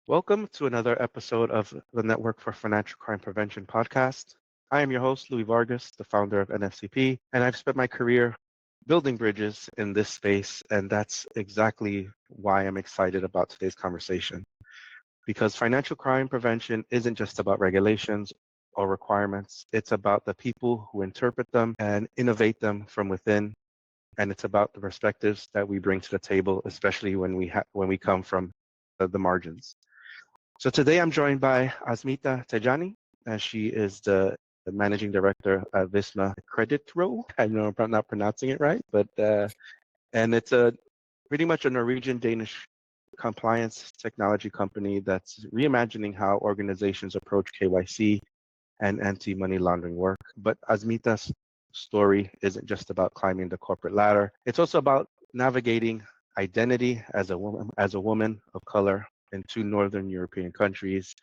Welcome to another episode of the Network for Financial Crime Prevention podcast. I am your host, Louis Vargas, the founder of NFCP, and I've spent my career building bridges in this space, and that's exactly why I'm excited about today's conversation. Because financial crime prevention isn't just about regulations or requirements, it's about the people who interpret them and innovate them from within, and it's about the perspectives that we bring to the table, especially when we come from the margins. So today I'm joined by Asmita Tejani, and she is the managing director at Visma Creditro. I know I'm not pronouncing it right, but and it's a pretty much a Norwegian Danish compliance technology company that's reimagining how organizations approach KYC and anti-money laundering work. But Asmita's story isn't just about climbing the corporate ladder. It's also about navigating identity as a woman of color in two Northern European countries,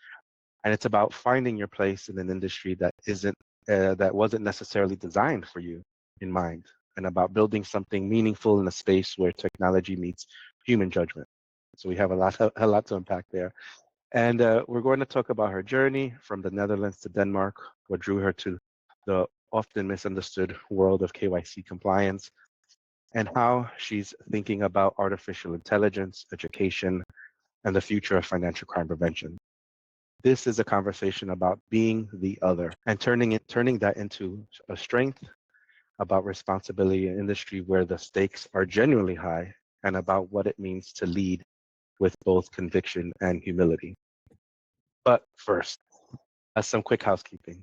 and it's about finding your place in an industry that wasn't necessarily designed for you in mind, and about building something meaningful in a space where technology meets human judgment. So we have a lot to unpack there, and we're going to talk about her journey from the Netherlands to Denmark, what drew her to the often misunderstood world of KYC compliance, and how she's thinking about artificial intelligence, education, and the future of financial crime prevention. This is a conversation about being the other and turning that into a strength, about responsibility in industry where the stakes are genuinely high, and about what it means to lead with both conviction and humility. But first, some quick housekeeping.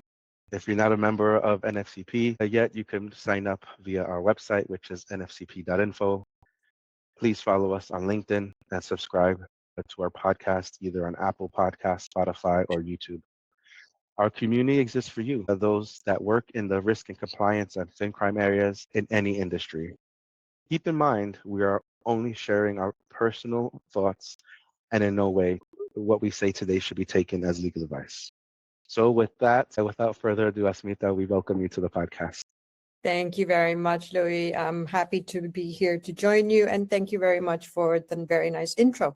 If you're not a member of NFCP yet, you can sign up via our website, which is nfcp.info. Please follow us on LinkedIn and subscribe to our podcast, either on Apple Podcasts, Spotify, or YouTube. Our community exists for you, those that work in the risk and compliance and fin crime areas in any industry. Keep in mind, we are only sharing our personal thoughts, and in no way what we say today should be taken as legal advice. So with that, without further ado, Asmita, we welcome you to the podcast. Thank you very much, Louis. I'm happy to be here to join you, and thank you very much for the very nice intro.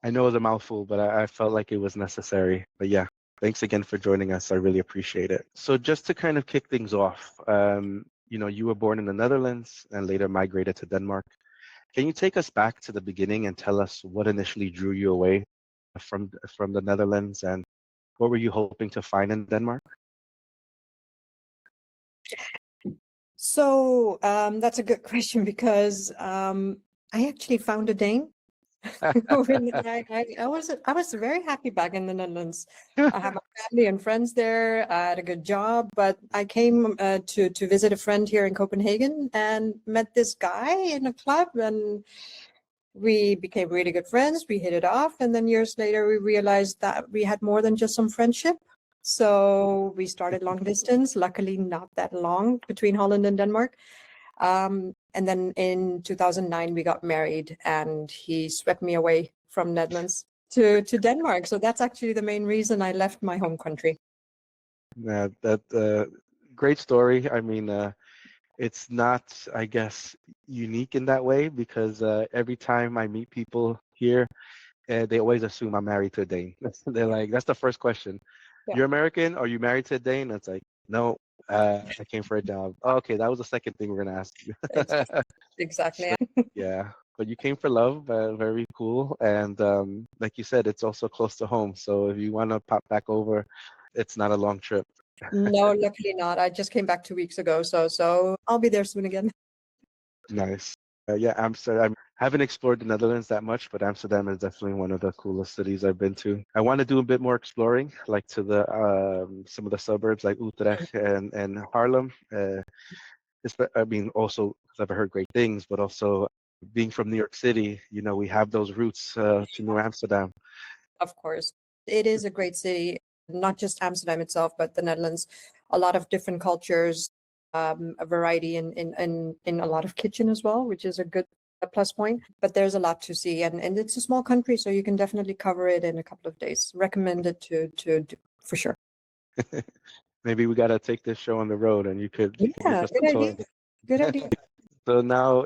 I know it was a mouthful, but I felt like it was necessary. But yeah, thanks again for joining us. I really appreciate it. So just to kind of kick things off, you were born in the Netherlands and later migrated to Denmark. Can you take us back to the beginning and tell us what initially drew you away from the Netherlands, and what were you hoping to find in Denmark? So that's a good question because I actually found a Dane. I was very happy back in the Netherlands. I have my family and friends there. I had a good job, but I came to visit a friend here in Copenhagen and met this guy in a club, and we became really good friends. We hit it off, and then years later we realized that we had more than just some friendship. So we started long distance, luckily not that long, between Holland and Denmark. And then in 2009, we got married, and he swept me away from Netherlands to Denmark. So that's actually the main reason I left my home country. Yeah, that great story. I mean, it's not, I guess, unique in that way, because every time I meet people here, they always assume I'm married to a Dane. They're like, that's the first question. Yeah. You're American? Are you married to a Dane? It's like, no, I came for a job. Oh, okay, that was the second thing we're gonna ask you. Exactly. Yeah, but you came for love. Very cool. And like you said, it's also close to home. So if you want to pop back over, it's not a long trip. No, luckily not. I just came back 2 weeks ago, so I'll be there soon again. Nice. Yeah, Amsterdam. I haven't explored the Netherlands that much, but Amsterdam is definitely one of the coolest cities I've been to. I want to do a bit more exploring, like to the some of the suburbs like Utrecht and Haarlem. I mean, also because I've heard great things, but also being from New York City, we have those roots to New Amsterdam. Of course, it is a great city, not just Amsterdam itself, but the Netherlands. A lot of different cultures, a variety in a lot of kitchen as well, which is a good plus point. But there's a lot to see, and it's a small country, so you can definitely cover it in a couple of days. Recommended to do, for sure. Maybe we got to take this show on the road, and you could give Yeah, us good a idea. tour. Good idea. So now,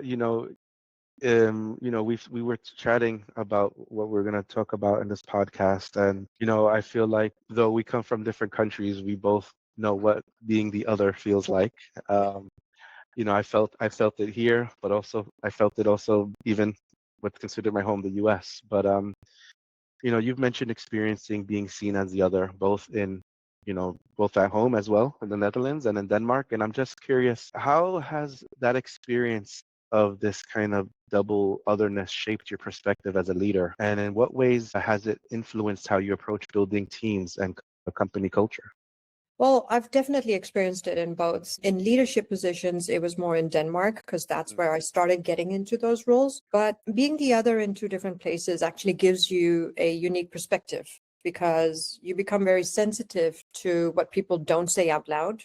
we were chatting about what we're going to talk about in this podcast, and I feel like though we come from different countries, we both know what being the other feels like. Um, I felt it here, but also I felt it also even what's considered my home, the U.S. But you've mentioned experiencing being seen as the other, both at home as well in the Netherlands and in Denmark. And I'm just curious, how has that experience of this kind of double otherness shaped your perspective as a leader? And in what ways has it influenced how you approach building teams and a company culture? Well, I've definitely experienced it in both. In leadership positions, it was more in Denmark because that's where I started getting into those roles. But being the other in two different places actually gives you a unique perspective because you become very sensitive to what people don't say out loud,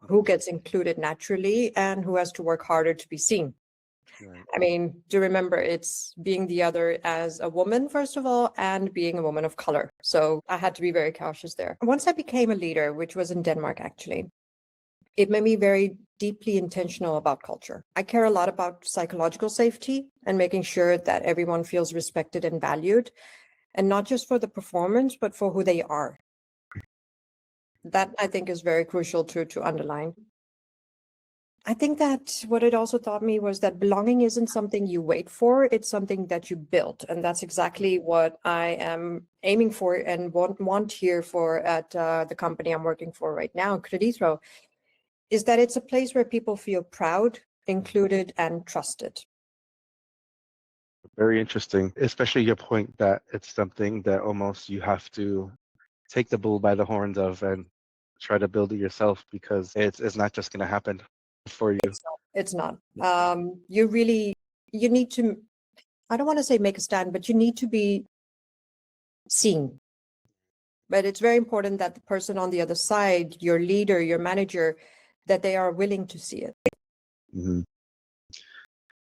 who gets included naturally, and who has to work harder to be seen. Right. I mean, do remember it's being the other as a woman, first of all, and being a woman of color. So I had to be very cautious there. Once I became a leader, which was in Denmark, actually, it made me very deeply intentional about culture. I care a lot about psychological safety and making sure that everyone feels respected and valued, and not just for the performance, but for who they are. That I think is very crucial to underline. I think that what it also taught me was that belonging isn't something you wait for, it's something that you build. And that's exactly what I am aiming for and want here for at the company I'm working for right now, Creditro, is that it's a place where people feel proud, included, and trusted. Very interesting, especially your point that it's something that almost you have to take the bull by the horns of and try to build it yourself because it's not just going to happen for you. It's not. You need to, I don't want to say make a stand, but you need to be seen. But it's very important that the person on the other side, your leader, your manager, that they are willing to see it. Hmm.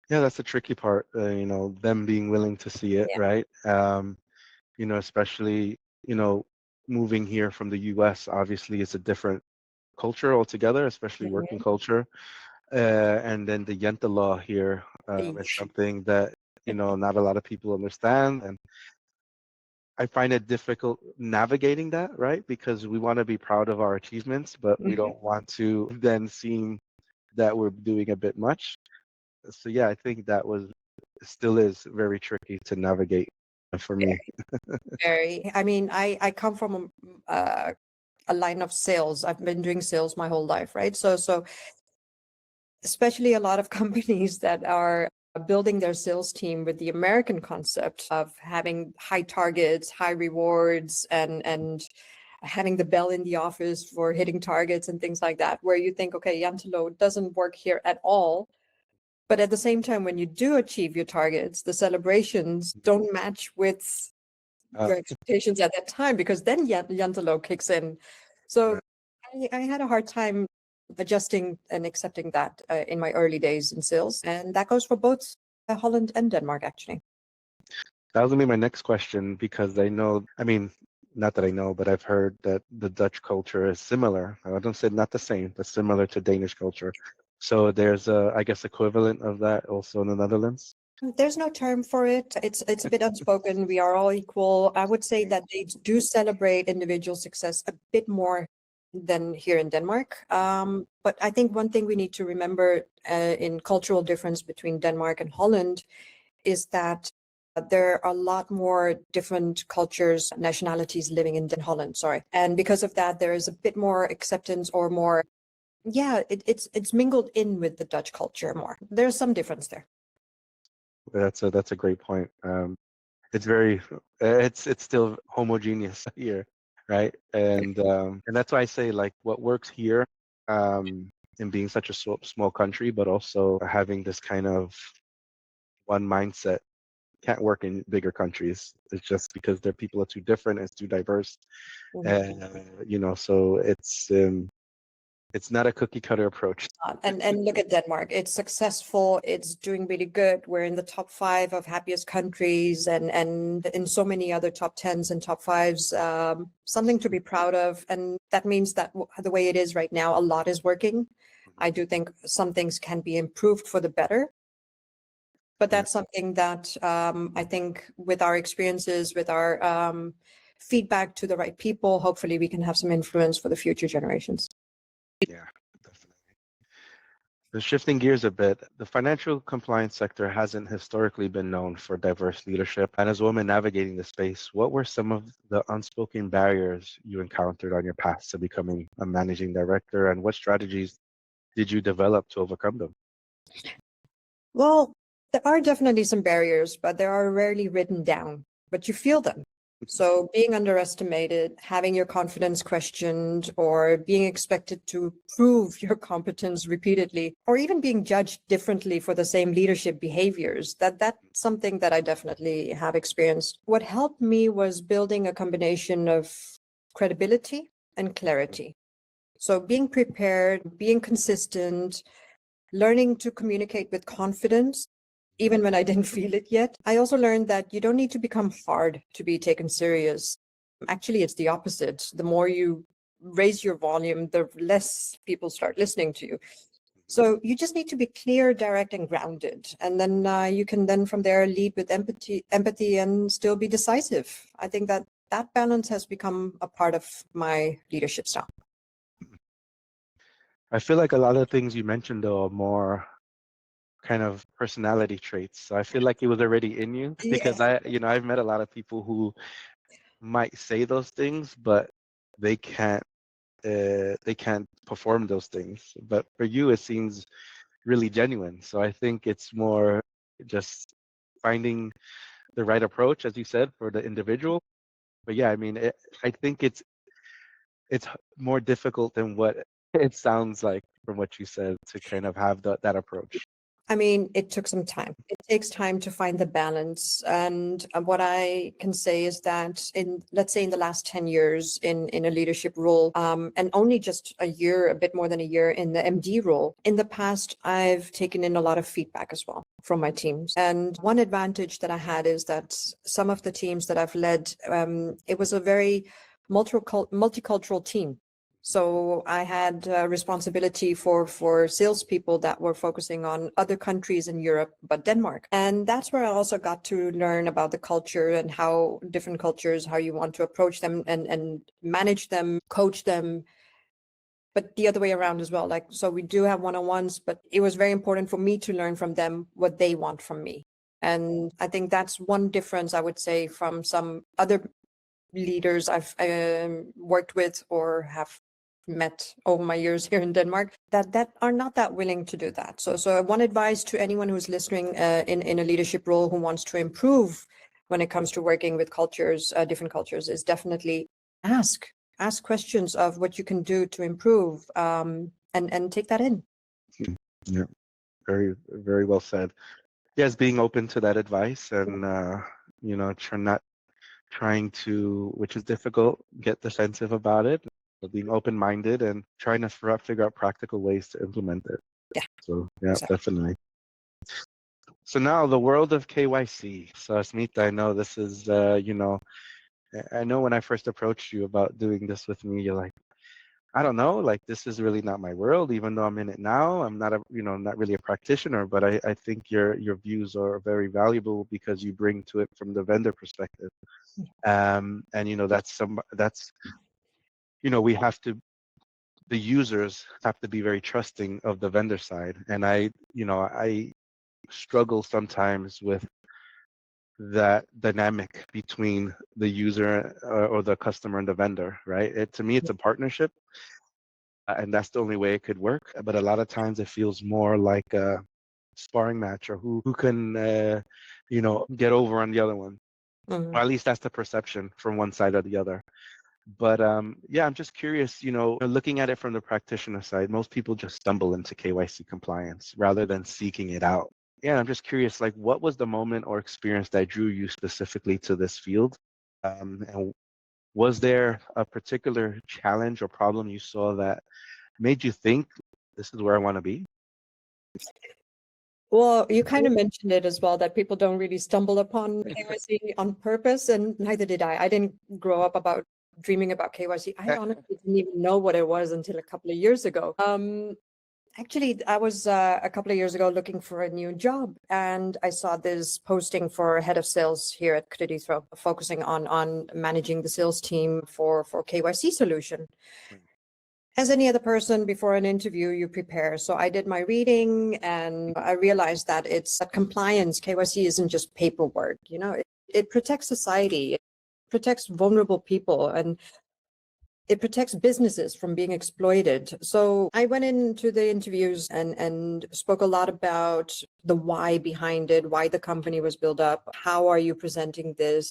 Yeah, that's the tricky part, them being willing to see it, Yeah. right? Especially, moving here from the US, obviously it's a different culture altogether, especially working Mhm. culture. And then the Yenta law here is Eesh. something that, not a lot of people understand. And I find it difficult navigating that, right? Because we want to be proud of our achievements, but we Mhm. don't want to then seem that we're doing a bit much. So yeah, I think that was still is very tricky to navigate for me. Very. I mean, I come from a line of sales. I've been doing sales my whole life, right? So especially a lot of companies that are building their sales team with the American concept of having high targets, high rewards, and having the bell in the office for hitting targets and things like that, where you think, okay, Yantelo doesn't work here at all. But at the same time, when you do achieve your targets, the celebrations don't match with Uh, your expectations at that time because then Yantelo kicks in. So I had a hard time adjusting and accepting that in my early days in sales. And that goes for both Holland and Denmark, actually. that was gonna be my next question because I know, I mean, not that I know, but I've heard that the Dutch culture is similar. I don't say not the same, but similar to Danish culture. So there's a, I guess, equivalent of that also in the Netherlands. There's no term for it. It's a bit unspoken. We are all equal. I would say that they do celebrate individual success a bit more than here in Denmark. But I think one thing we need to remember in cultural difference between Denmark and Holland is that there are a lot more different cultures, nationalities living in Holland, sorry. And because of that, there is a bit more acceptance or more, yeah, it's mingled in with the Dutch culture more. There's some difference there. That's a great point. It's very it's still homogeneous here, right? And that's why I say like what works here in being such a small country, but also having this kind of one mindset can't work in bigger countries. It's just because their people are too different, it's too diverse, Mhm. and so it's not a cookie cutter approach. And look at Denmark. It's successful. It's doing really good. We're in the top 5 of happiest countries and in so many other top 10s and top 5s. Something to be proud of. And that means that the way it is right now, a lot is working. I do think some things can be improved for the better. But that's something that I think with our experiences, with our feedback to the right people, hopefully we can have some influence for the future generations. Yeah, definitely. So shifting gears a bit, the financial compliance sector hasn't historically been known for diverse leadership. And as a woman navigating the space, what were some of the unspoken barriers you encountered on your path to becoming a managing director, and what strategies did you develop to overcome them? Well, there are definitely some barriers, but they are rarely written down, but you feel them. So being underestimated, having your confidence questioned, or being expected to prove your competence repeatedly, or even being judged differently for the same leadership behaviors, that's something that I definitely have experienced. What helped me was building a combination of credibility and clarity. So being prepared, being consistent, learning to communicate with confidence, even when I didn't feel it yet. I also learned that you don't need to become hard to be taken serious. Actually, it's the opposite. The more you raise your volume, the less people start listening to you. So you just need to be clear, direct, and grounded. And then you can then from there lead with empathy and still be decisive. I think that that balance has become a part of my leadership style. I feel like a lot of things you mentioned, though, are more kind of personality traits. So I feel like it was already in you because I've met a lot of people who might say those things, but they can't perform those things. But for you, it seems really genuine. So I think it's more just finding the right approach, as you said, for the individual. But yeah, I mean, I think it's more difficult than what it sounds like from what you said to kind of have that approach. I mean, it took some time. It takes time to find the balance. And what I can say is that let's say in the last 10 years in a leadership role, and only just a year, a bit more than a year in the MD role, in the past, I've taken in a lot of feedback as well from my teams. And one advantage that I had is that some of the teams that I've led, it was a very multicultural team. So I had responsibility for salespeople that were focusing on other countries in Europe, but Denmark. And that's where I also got to learn about the culture and how different cultures, how you want to approach them and manage them, coach them. But the other way around as well. Like, so we do have one-on-ones, but it was very important for me to learn from them what they want from me. And I think that's one difference I would say from some other leaders I've worked with or have met over my years here in Denmark that are not that willing to do that. So one advice to anyone who's listening in a leadership role who wants to improve when it comes to working with cultures, different cultures, is definitely ask questions of what you can do to improve, and take that in. Yeah, very, very well said. Yes, being open to that advice and not trying to, which is difficult, get defensive about it, but being open-minded and trying to figure out practical ways to implement it. Yeah. So yeah, Exactly. definitely. So now the world of KYC. So Asmita, I know this is, I know when I first approached you about doing this with me, you're like, I don't know, like this is really not my world, even though I'm in it now. I'm not not really a practitioner, but I think your views are very valuable because you bring to it from the vendor perspective. And we have to, the users have to be very trusting of the vendor side. And I struggle sometimes with that dynamic between the user or the customer and the vendor, right? To me, it's a partnership, and that's the only way it could work. But a lot of times it feels more like a sparring match, or who can get over on the other one. Mhm. Or at least that's the perception from one side or the other. But yeah, I'm just curious, looking at it from the practitioner side, most people just stumble into KYC compliance rather than seeking it out. Yeah, I'm just curious, like, what was the moment or experience that drew you specifically to this field? And was there a particular challenge or problem you saw that made you think this is where I want to be? Well, you kind of mentioned it as well, that people don't really stumble upon KYC on purpose, and neither did I. I didn't grow up dreaming about KYC. I honestly didn't even know what it was until a couple of years ago. Actually, I was a couple of years ago looking for a new job, and I saw this posting for head of sales here at Creditro, focusing on managing the sales team for KYC solution. As any other person before an interview, you prepare. So I did my reading, and I realized that it's compliance. KYC isn't just paperwork. It protects society, it protects vulnerable people, and it protects businesses from being exploited. So I went into the interviews and spoke a lot about the why behind it, why the company was built up, how are you presenting this,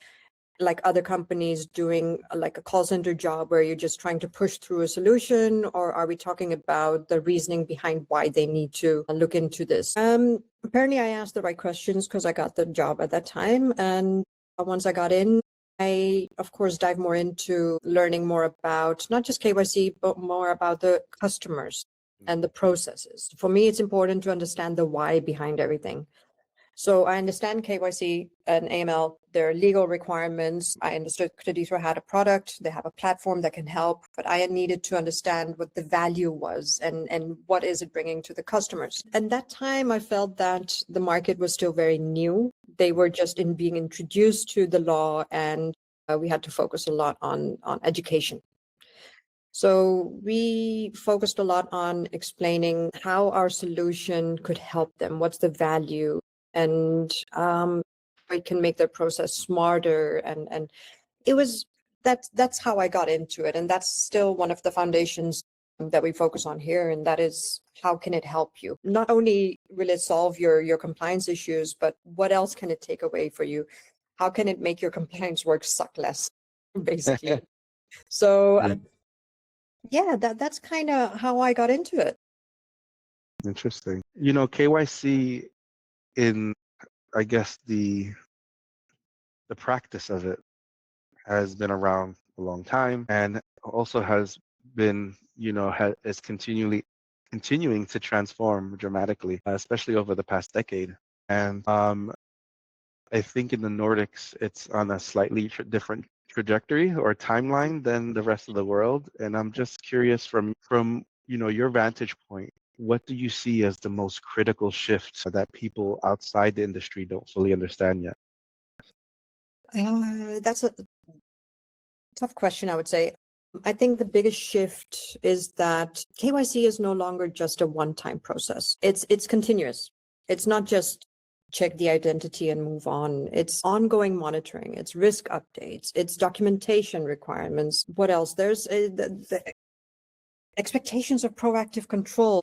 like other companies doing like a call center job where you're just trying to push through a solution, or are we talking about the reasoning behind why they need to look into this? Apparently I asked the right questions because I got the job at that time. And once I got in, I, of course, dive more into learning more about not just KYC, but more about the customers and the processes. For me, it's important to understand the why behind everything. So I understand KYC and AML, their legal requirements. I understood Creditro had a product, they have a platform that can help, but I needed to understand what the value was and what is it bringing to the customers. And that time I felt that the market was still very new. They were just being introduced to the law, and we had to focus a lot on education. So we focused a lot on explaining how our solution could help them, what's the value, and it can make their process smarter. And it was that's how I got into it, and that's still one of the foundations that we focus on here, and that is how can it help you? Not only will it solve your compliance issues, but what else can it take away for you? How can it make your compliance work suck less, basically? So yeah, that's kind of how I got into it. Interesting. KYC in, I guess, the practice of it has been around a long time, and also has been, is continuing to transform dramatically, especially over the past decade. And I think in the Nordics, it's on a slightly different trajectory or timeline than the rest of the world. And I'm just curious from your vantage point, what do you see as the most critical shifts that people outside the industry don't fully understand yet? That's a tough question, I would say. I think the biggest shift is that KYC is no longer just a one-time process. It's continuous. It's not just check the identity and move on. It's ongoing monitoring. It's risk updates. It's documentation requirements. What else? There's the expectations of proactive control.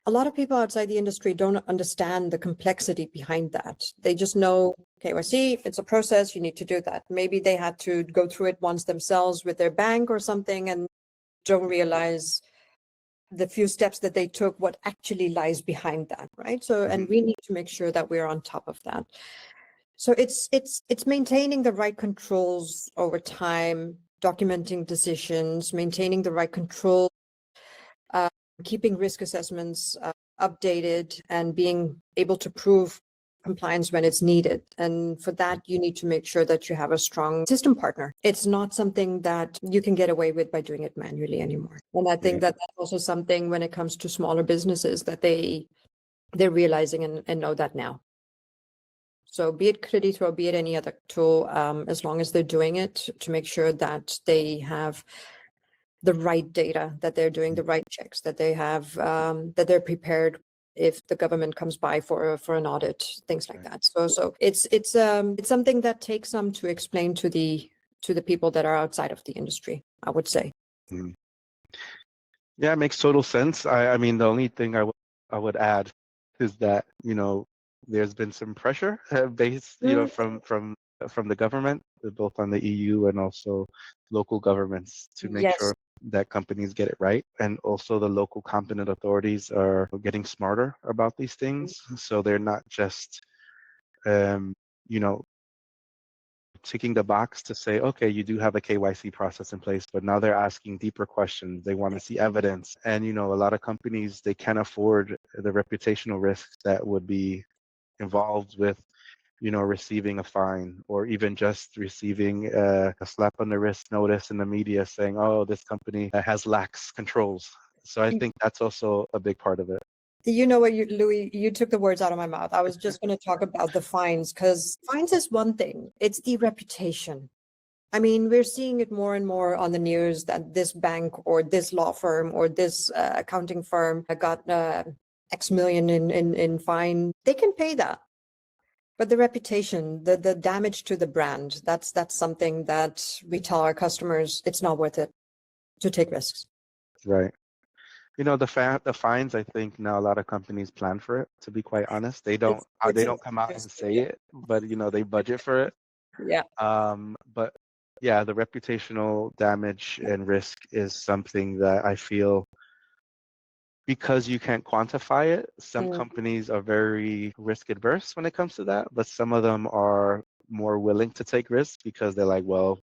A lot of people outside the industry don't understand the complexity behind that. They just know KYC, it's a process, you need to do that. Maybe they had to go through it once themselves with their bank or something and don't realize the few steps that they took, what actually lies behind that, right? So, and we need to make sure that we're on top of that. So it's maintaining the right controls over time, documenting decisions, maintaining the right control, keeping risk assessments updated, and being able to prove compliance when it's needed. And for that, you need to make sure that you have a strong system partner. It's not something that you can get away with by doing it manually anymore. And I think that that's also something when it comes to smaller businesses that they're realizing and know that now. So be it Creditro, be it any other tool, as long as they're doing it, to make sure that they have the right data, that they're doing the right checks, that they have, that they're prepared if the government comes by for an audit, things like that. So it's something that takes some to explain to the people that are outside of the industry, I would say. Yeah, it makes total sense. I mean, the only thing I would add is that, there's been some pressure based, from the government, both on the EU and also local governments, to make sure that companies get it right. And also the local competent authorities are getting smarter about these things. So they're not just, ticking the box to say, okay, you do have a KYC process in place, but now they're asking deeper questions. They want to see evidence. And, a lot of companies, they can't afford the reputational risks that would be involved with, receiving a fine, or even just receiving a slap on the wrist notice in the media saying, oh, this company has lax controls. So I think that's also a big part of it. You know what, Louis, you took the words out of my mouth. I was just going to talk about the fines, because fines is one thing. It's the reputation. I mean, we're seeing it more and more on the news that this bank or this law firm or this accounting firm got X million in fine. They can pay that. But the reputation, the damage to the brand, that's something that we tell our customers it's not worth it to take risks. Right. You know, the fines, I think now a lot of companies plan for it, to be quite honest. They don't come out and say it, but you know, they budget for it. Yeah. But yeah, the reputational damage and risk is something that I feel, because you can't quantify it, some companies are very risk adverse when it comes to that, but some of them are more willing to take risks because they're like, well,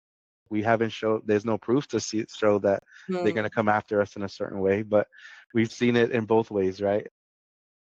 we haven't showed, there's no proof to show that they're going to come after us in a certain way, but we've seen it in both ways, right?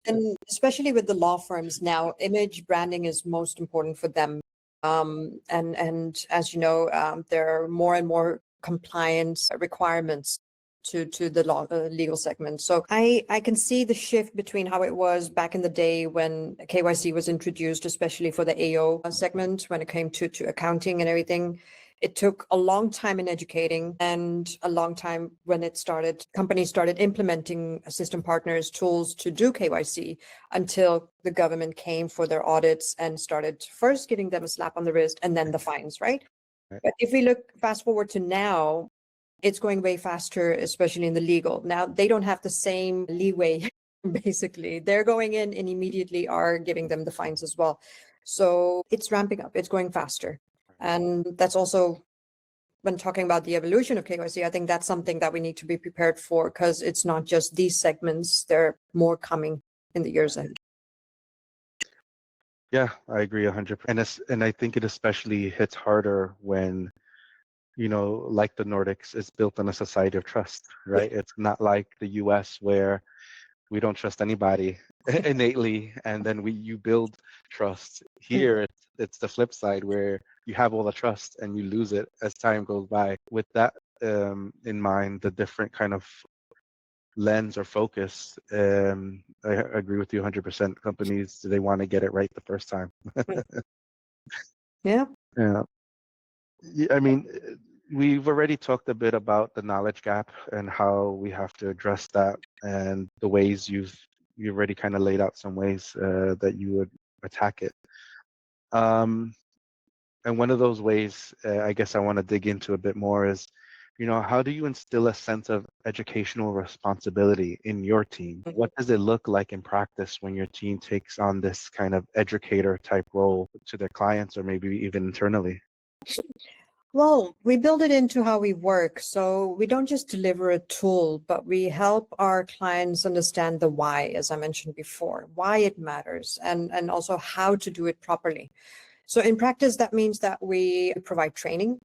And especially with the law firms now, image branding is most important for them. And as you know, there are more and more compliance requirements to the legal segment. So I can see the shift between how it was back in the day when KYC was introduced, especially for the AO segment, when it came to accounting and everything. It took a long time in educating and a long time when companies started implementing system partners tools to do KYC, until the government came for their audits and started first giving them a slap on the wrist and then the fines, right? But if we look fast forward to now, it's going way faster, especially in the legal. Now they don't have the same leeway, basically. They're going in and immediately are giving them the fines as well. So it's ramping up, it's going faster. And that's also, when talking about the evolution of KYC, I think that's something that we need to be prepared for, because it's not just these segments, there are more coming in the years ahead. Yeah, I agree 100%. And I think it especially hits harder when, you know, like the Nordics, is built on a society of trust, right? It's not like the US where we don't trust anybody innately, and then you build trust. Here, it's the flip side, where you have all the trust and you lose it as time goes by. With that in mind, the different kind of lens or focus, I agree with you 100%. Companies, they want to get it right the first time. Yeah. Yeah. I mean, we've already talked a bit about the knowledge gap and how we have to address that, and the ways you've already kind of laid out some ways that you would attack it. And one of those ways, I guess I want to dig into a bit more is, you know, how do you instill a sense of educational responsibility in your team? What does it look like in practice when your team takes on this kind of educator type role to their clients, or maybe even internally? Well, we build it into how we work. So we don't just deliver a tool, but we help our clients understand the why, as I mentioned before, why it matters, and also how to do it properly. So in practice, that means that we provide training,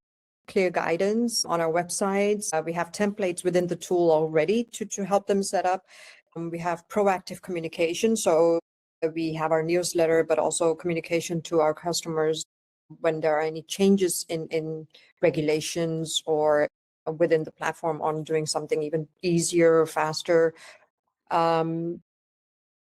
clear guidance on our websites. We have templates within the tool already to help them set up. We have proactive communication. So we have our newsletter, but also communication to our customers when there are any changes in regulations or within the platform on doing something even easier or faster.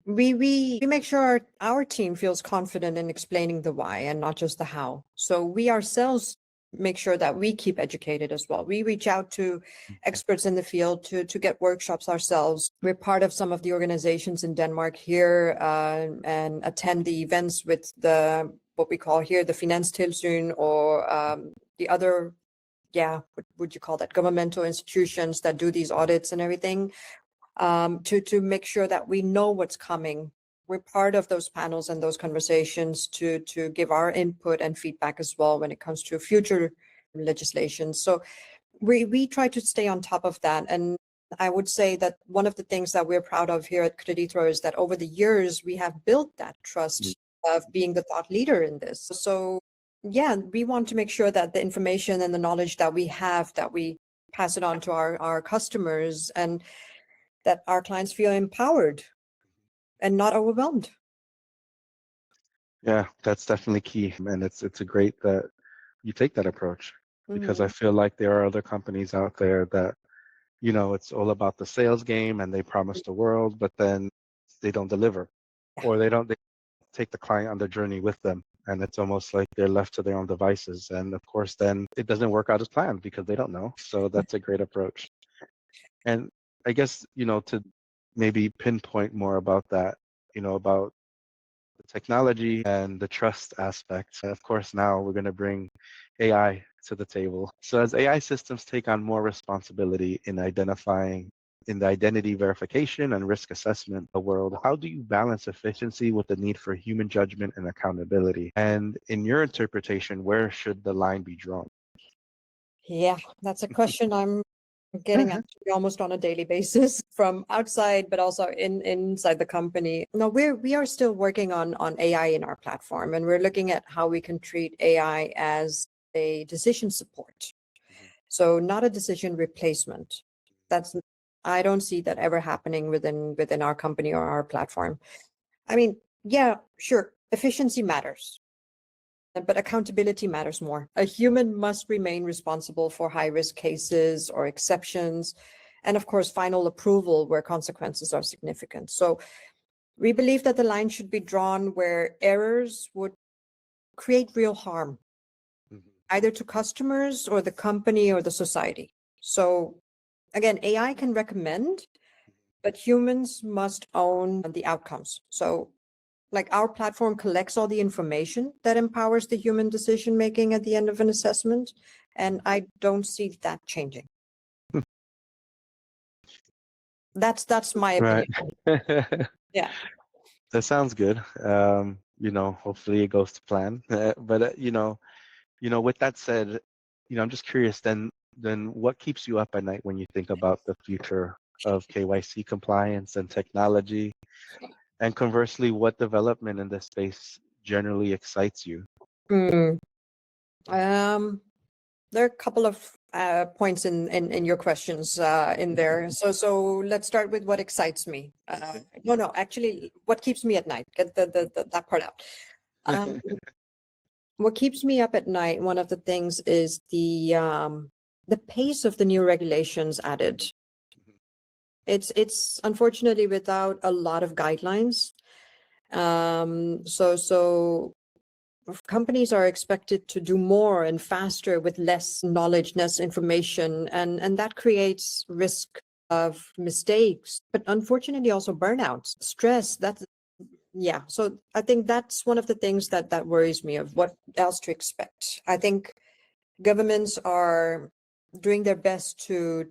We make sure our team feels confident in explaining the why and not just the how. So we ourselves make sure that we keep educated as well. We reach out to experts in the field to get workshops ourselves. We're part of some of the organizations in Denmark here and attend the events with what we call here the Finanstilsyn, or the other, what would you call that, governmental institutions that do these audits and everything, to make sure that we know what's coming. We're part of those panels and those conversations to give our input and feedback as well when it comes to future legislation. So we try to stay on top of that. And I would say that one of the things that we're proud of here at Creditro is that over the years, we have built that trust of being the thought leader in this. So yeah, we want to make sure that the information and the knowledge that we have, that we pass it on to our customers, and that our clients feel empowered and not overwhelmed. Yeah, that's definitely key. And it's a great that you take that approach, because I feel like there are other companies out there that it's all about the sales game and they promise the world, but then they don't deliver, or they take the client on the journey with them. And it's almost like they're left to their own devices. And of course, then it doesn't work out as planned because they don't know. So that's a great approach. And I guess, to maybe pinpoint more about that, about the technology and the trust aspect. Of course, now we're going to bring AI to the table. So as AI systems take on more responsibility in identifying in the identity verification and risk assessment of the world, how do you balance efficiency with the need for human judgment and accountability? And in your interpretation, where should the line be drawn? Yeah, that's a question I'm getting actually almost on a daily basis from outside, but also inside the company. No, we are still working on AI in our platform, and we're looking at how we can treat AI as a decision support. So not a decision replacement. I don't see that ever happening within our company or our platform. I mean, yeah, sure, efficiency matters, but accountability matters more. A human must remain responsible for high-risk cases or exceptions, and of course, final approval where consequences are significant. So we believe that the line should be drawn where errors would create real harm, either to customers or the company or the society. So again, AI can recommend, but humans must own the outcomes. So like our platform collects all the information that empowers the human decision making at the end of an assessment, and I don't see that changing. That's my opinion. Right. Yeah. That sounds good. Hopefully it goes to plan. But with that said, I'm just curious. Then what keeps you up at night when you think about the future of KYC compliance and technology? And conversely, what development in this space generally excites you? There are a couple of points in your questions in there. So let's start with what excites me. No, actually, what keeps me at night? Get that part out. What keeps me up at night, one of the things is the pace of the new regulations added. It's unfortunately without a lot of guidelines. So companies are expected to do more and faster with less knowledge, less information, and that creates risk of mistakes, but unfortunately also burnouts, stress. So I think that's one of the things that worries me of what else to expect. I think governments are doing their best to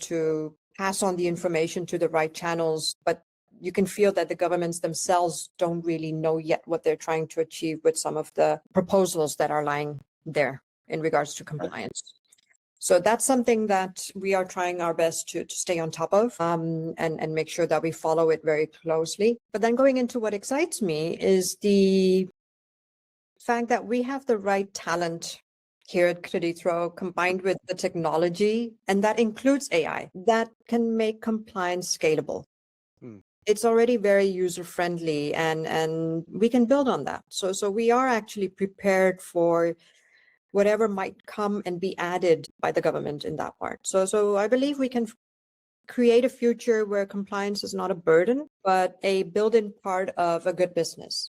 pass on the information to the right channels, but you can feel that the governments themselves don't really know yet what they're trying to achieve with some of the proposals that are lying there in regards to compliance. So that's something that we are trying our best to stay on top of and make sure that we follow it very closely. But then going into what excites me is the fact that we have the right talent here at Creditro, combined with the technology, and that includes AI, that can make compliance scalable. It's already very user-friendly, and we can build on that. So we are actually prepared for whatever might come and be added by the government in that part. So I believe we can create a future where compliance is not a burden, but a built-in part of a good business.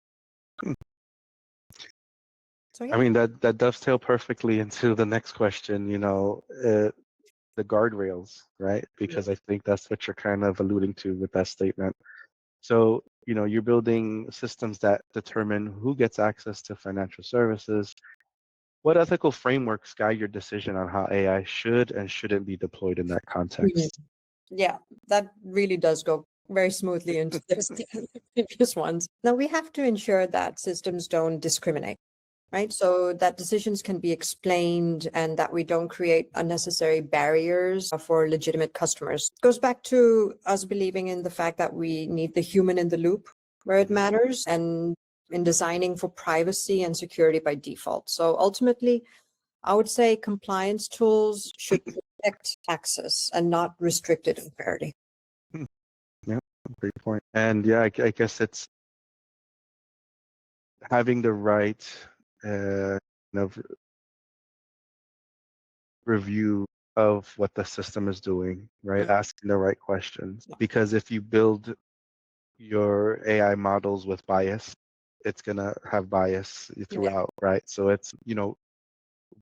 So, yeah. I mean, that dovetail perfectly into the next question, the guardrails, right? Because I think that's what you're kind of alluding to with that statement. So, you're building systems that determine who gets access to financial services. What ethical frameworks guide your decision on how AI should and shouldn't be deployed in that context? Yeah, that really does go very smoothly into the previous ones. Now, we have to ensure that systems don't discriminate, right? So that decisions can be explained and that we don't create unnecessary barriers for legitimate customers. It goes back to us believing in the fact that we need the human in the loop where it matters and in designing for privacy and security by default. So ultimately, I would say compliance tools should protect access and not restrict it unfairly. Yeah, great point. And yeah, I guess it's having the right review of what the system is doing, right? Mm. Asking the right questions. Yeah. Because if you build your AI models with bias, it's gonna have bias Yeah. throughout, right? So it's,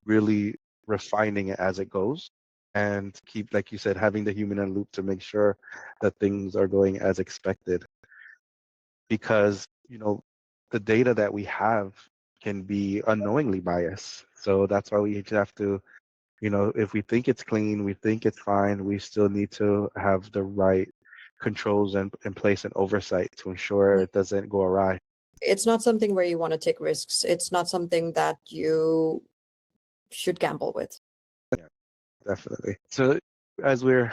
really refining it as it goes and keep, like you said, having the human in the loop to make sure that things are going as expected. Because, the data that we have can be unknowingly biased. So that's why we have to, if we think it's clean, we think it's fine, we still need to have the right controls in place and oversight to ensure Yeah. it doesn't go awry. It's not something where you want to take risks. It's not something that you should gamble with. Yeah, definitely. So as we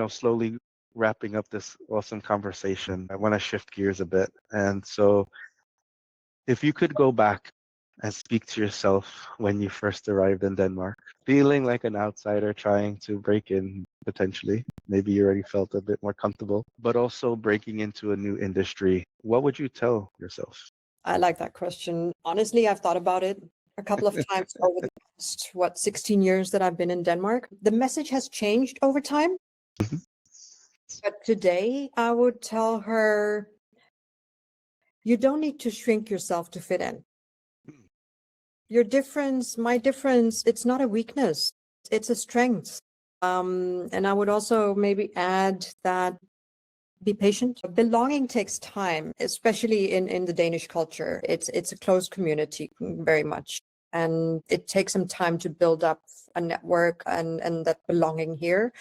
slowly wrapping up this awesome conversation, I want to shift gears a bit. And so if you could go back and speak to yourself when you first arrived in Denmark, feeling like an outsider trying to break in potentially, maybe you already felt a bit more comfortable, but also breaking into a new industry, what would you tell yourself? I like that question. Honestly, I've thought about it a couple of times over the past, 16 years that I've been in Denmark. The message has changed over time. Mhm. But today, I would tell her, you don't need to shrink yourself to fit in. Your difference, my difference, it's not a weakness, it's a strength. And I would also maybe add that be patient. Belonging takes time, especially in the Danish culture. It's a closed community, very much. And it takes some time to build up a network and that belonging here.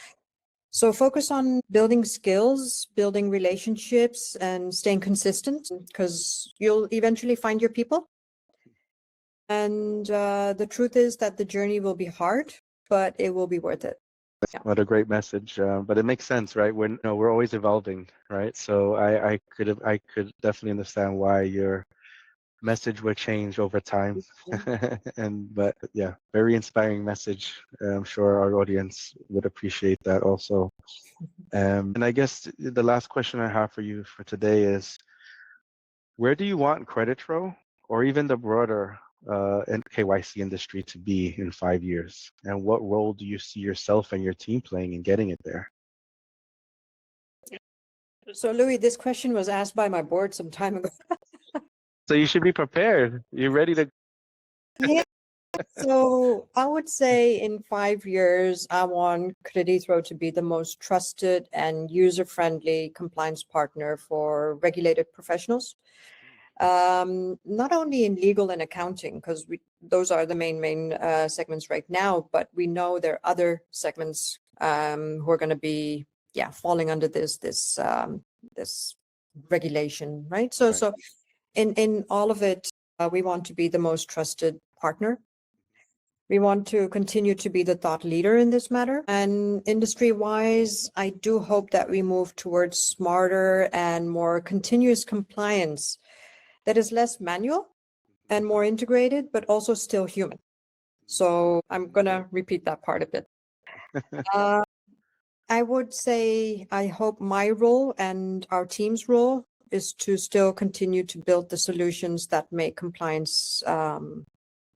So focus on building skills, building relationships, and staying consistent because you'll eventually find your people. And the truth is that the journey will be hard, but it will be worth it. Yeah. What a great message. But it makes sense, right? We're always evolving, right? So I could definitely understand why your message would change over time. But yeah, very inspiring message. I'm sure our audience would appreciate that also. And I guess the last question I have for you for today is, where do you want Creditro or even the broader KYC industry to be in 5 years? And what role do you see yourself and your team playing in getting it there? So, Louis, this question was asked by my board some time ago. So you should be prepared. You're ready to. Yeah. So I would say in 5 years, I want Creditro to be the most trusted and user-friendly compliance partner for regulated professionals. Not only in legal and accounting, because those are the main segments right now, but we know there are other segments who are going to be falling under this regulation, right? So Right. so in all of it, we want to be the most trusted partner. We want to continue to be the thought leader in this matter. And industry-wise, I do hope that we move towards smarter and more continuous compliance that is less manual and more integrated, but also still human. So I'm going to repeat that part a bit. Uh, I would say I hope my role and our team's role is to still continue to build the solutions that make compliance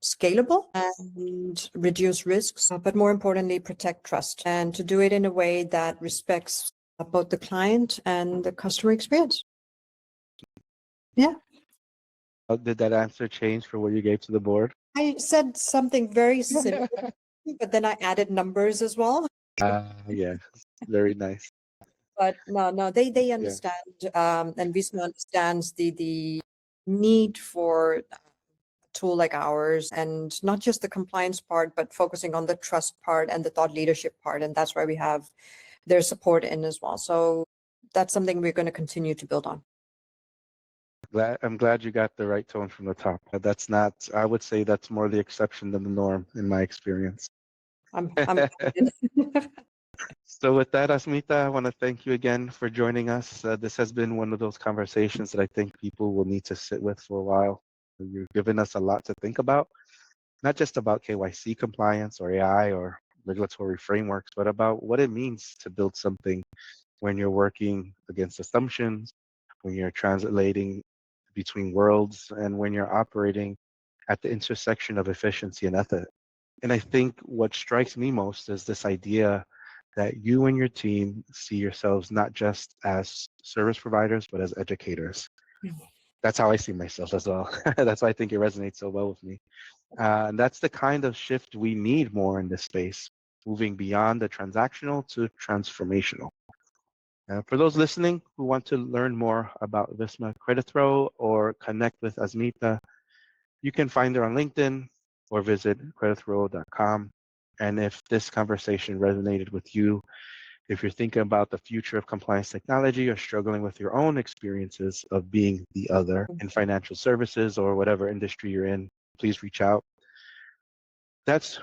scalable and reduce risks, but more importantly, protect trust, and to do it in a way that respects both the client and the customer experience. Yeah. Did that answer change for what you gave to the board? I said something very simple, but then I added numbers as well. Yeah, very nice. But no, they Yeah, understand, and Visma understands the need for a tool like ours, and not just the compliance part, but focusing on the trust part and the thought leadership part, and that's why we have their support in as well. So that's something we're going to continue to build on. I'm glad you got the right tone from the top. That's not, I would say that's more the exception than the norm in my experience. I'm So with that, Asmita, I want to thank you again for joining us. This has been one of those conversations that I think people will need to sit with for a while. You've given us a lot to think about, not just about KYC compliance or AI or regulatory frameworks, but about what it means to build something when you're working against assumptions, when you're translating between worlds, and when you're operating at the intersection of efficiency and ethics. And I think what strikes me most is this idea that you and your team see yourselves not just as service providers, but as educators. That's how I see myself as well. That's why I think it resonates so well with me. And that's the kind of shift we need more in this space, moving beyond the transactional to transformational. For those listening who want to learn more about Visma Creditro or connect with Asmita, you can find her on LinkedIn or visit creditro.com. And if this conversation resonated with you, if you're thinking about the future of compliance technology or struggling with your own experiences of being the other in financial services or whatever industry you're in, please reach out. That's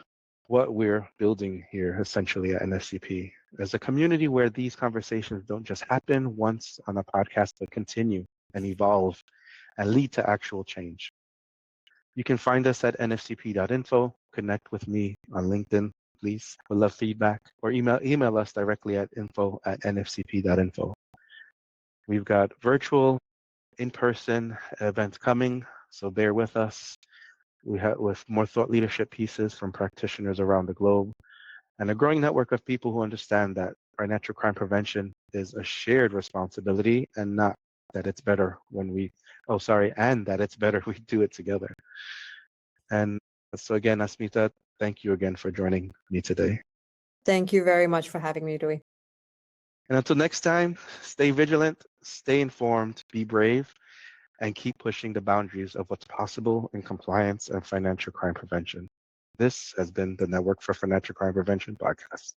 what we're building here essentially at NFCP, as a community where these conversations don't just happen once on a podcast, but continue and evolve and lead to actual change. You can find us at nfcp.info, connect with me on LinkedIn, please. We'd love feedback, or email us directly at info@nfcp.info. We've got virtual, in-person events coming, so bear with us. We have with more thought leadership pieces from practitioners around the globe, and a growing network of people who understand that financial crime prevention is a shared responsibility and not that it's better when we, and that it's better we do it together. And so again, Asmita, thank you again for joining me today. Thank you very much for having me, Louis. And until next time, stay vigilant, stay informed, be brave, and keep pushing the boundaries of what's possible in compliance and financial crime prevention. This has been the Network for Financial Crime Prevention podcast.